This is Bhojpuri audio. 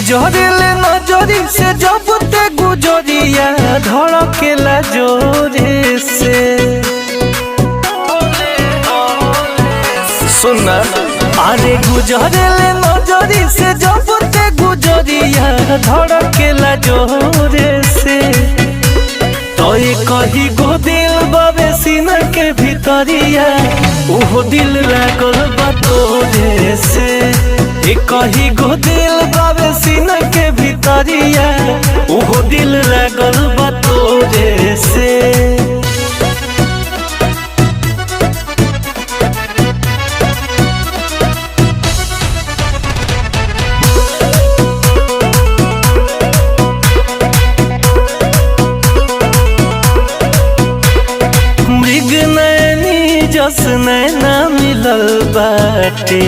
गुजरेले नजरी से जब ते गुजरिया धड़केला जोरे से। सुना अरे गुजरेले नजरी से जब ते गुजरिया धड़केला जोरे से। तो कही गो दिल बाबे सीना के भीतरिया ओहो दिल लागल बा तोरे से। कही गो दिल बाबे सीना के भीतरिया ओहो दिल लागल बा तोरे से। मृग नैनी जस नैना मिलल बाटे